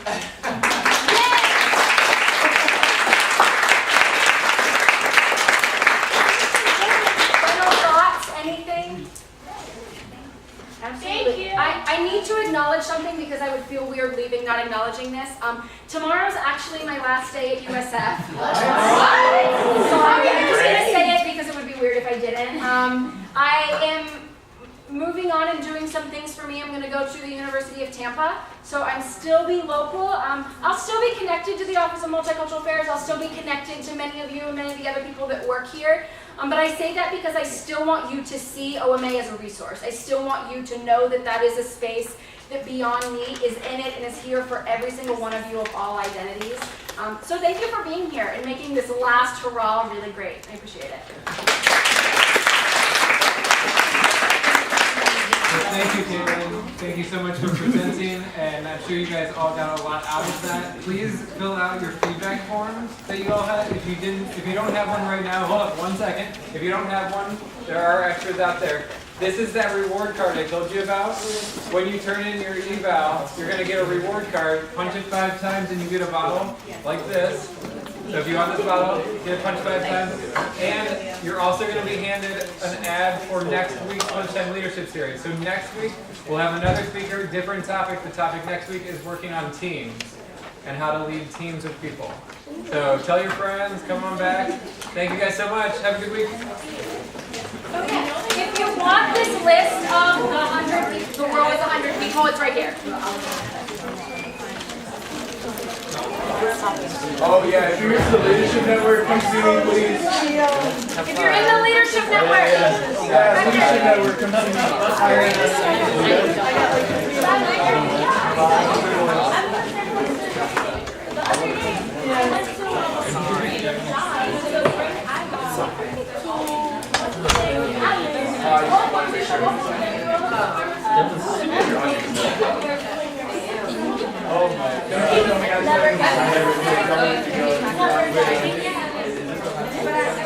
Final thoughts? Anything? Absolutely. Thank you. I need to acknowledge something because I would feel weird leaving not acknowledging this. Tomorrow's actually my last day at USF. Sorry, I'm just going to say it because it would be weird if I didn't. I am moving on and doing some things for me. I'm going to go to the University of Tampa, so I'm still be local. I'll still be connected to the Office of Multicultural Affairs. I'll still be connected to many of you and many of the other people that work here. But I say that because I still want you to see OMA as a resource. I still want you to know that that is a space that beyond me is in it and is here for every single one of you of all identities. So thank you for being here and making this last hurrah really great. I appreciate it. Thank you, Caitlin. Thank you so much for presenting, and I'm sure you guys all got a lot out of that. Please fill out your feedback forms that you all had. If you don't have one right now, hold up 1 second. If you don't have one, there are extras out there. This is that reward card I told you about. When you turn in your eval, you're going to get a reward card. Punch it 5 times and you get a bottle like this. So if you want this bottle, get it punched 5 times. And you're also going to be handed an ad for next week's Lunchtime Leadership Series. So next week, we'll have another speaker, different topic. The topic next week is working on teams and how to lead teams of people. So tell your friends, come on back. Thank you guys so much. Have a good week. Okay. If you want this list of the 100 people, the world is 100 people, it's right here. Oh yeah, if you're in the Leadership Network, come see me, please. If you're in the Leadership Network, Yeah, Leadership Network, come Oh my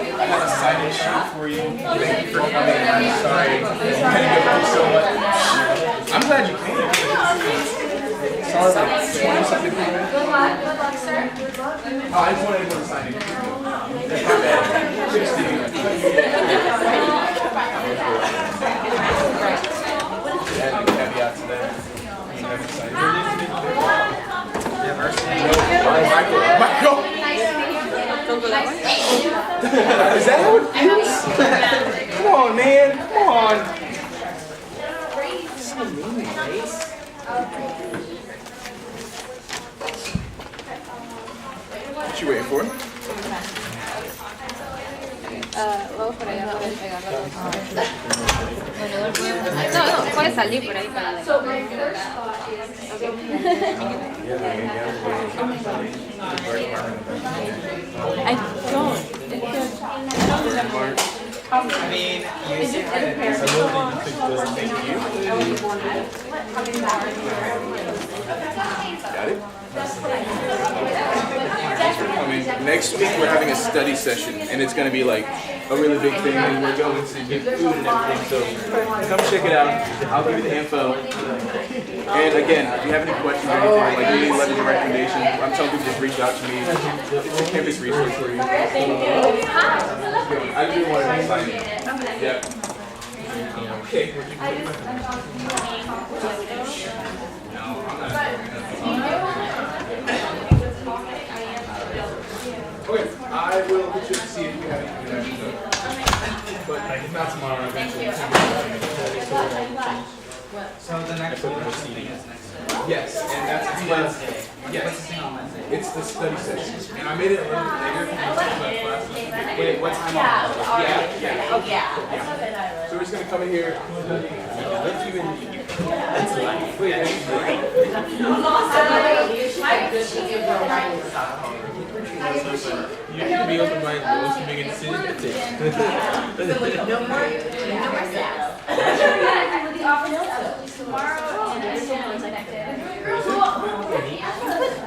I have a sign-in sheet for you. Thank you for coming. I'm sorry. So much. I'm glad you came. Sorry, like 20-something people. Good luck, sir. Oh, I just wanted everyone to sign in. That's my bad. Good to see you. on, man. Come on. What you waiting for? Vamos por allá, por no, puedes salir por ahí para So my first thought is, I don't. I mean, you see Got it? I mean, next week we're having a study session, and it's going to be like a really big thing, and we're going to get food and everything, so come check it out. I'll give you the info. And again, if you have any questions or anything, like you need letters of recommendation, I'm telling people just reach out to me. It's a campus resource for you. I do want to sign it. Yeah. Okay. Okay, I will get you to see if you have anything that. But if not tomorrow, eventually. So the next one is next. Yes, and that's the yes. It's the study session, and I made it a little bit later because my class. Wait, what time? Yeah. Oh, yeah. I saw that. So we're just gonna come in here. You can be open-minded, those who make a decision to take. No more steps. the office tomorrow, and I still haven't connected.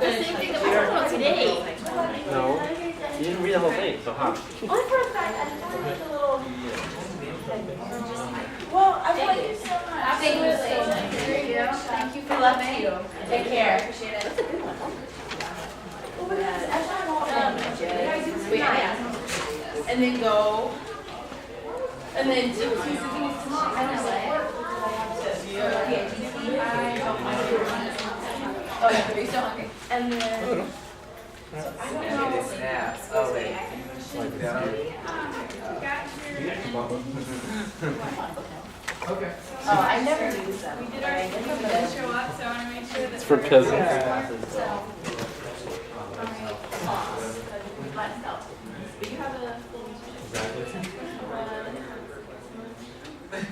The same thing that we talked about today. No, you didn't read the whole thing, so how? Only for a fact, I found like a little. Well, I want you so much. Absolutely. Thank you for I love loving. you. Take care. Appreciate it. Well, because I thought and then go, and then do oh yeah, are you still hungry? And then, so I don't know. Snaps. Oh wait. Like that. Okay. Oh, I never use them. We did our, we did show up, so I want to make sure that. It's for peasants. But you have a full. And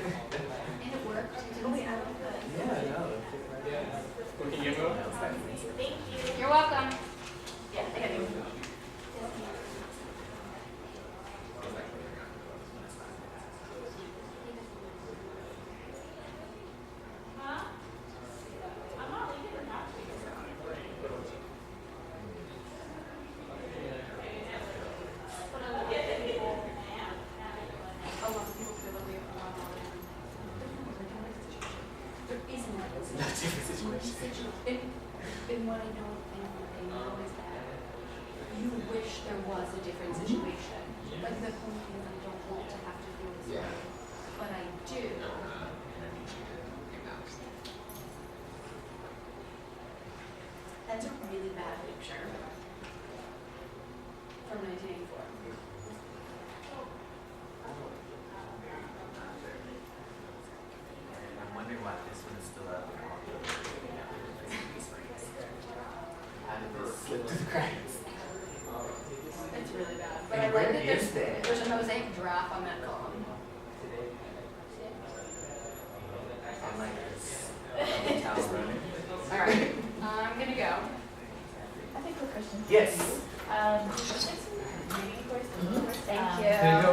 it worked. Oh, wait, I like that. Yeah, no. Can you move? Thank you. You're welcome. Yeah, I got you. That's a situation. And what I know is that you wish there was a different situation. Like the whole thing, I don't want to have to do this way, but I do. That's a really bad picture from 1984. I'm wondering why this one is still up. How did this slip through the cracks? It's really bad. But And I like where that is that? there's a mosaic drop on that column. I'm like this. Hotel running. All right, I'm gonna go. I think we're Christian. Yes. Reading course. Thank you. There you go.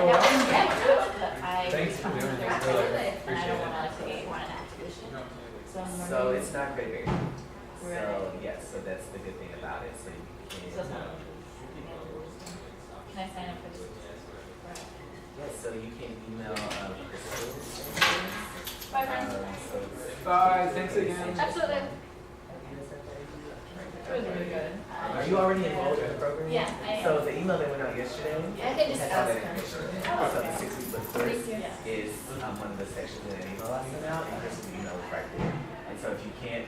Thanks for doing this. Absolutely. And I don't want to say want an acquisition. So I'm So wondering. it's not graded. Right. So yes, so that's the good thing about it. So you So can. it's not. Can I sign up for this? Yes, so you can email Crystal. Bye, friends. So it's- Bye, thanks again. Absolutely. It was really good. Are you already involved in the program? Yeah, I am. So the email that went out yesterday. I can just has all that ask her. information. Oh, So the okay. 6-week course Yeah. is one of the sections in an email I sent out, and Crystal email is right there. And so if you can't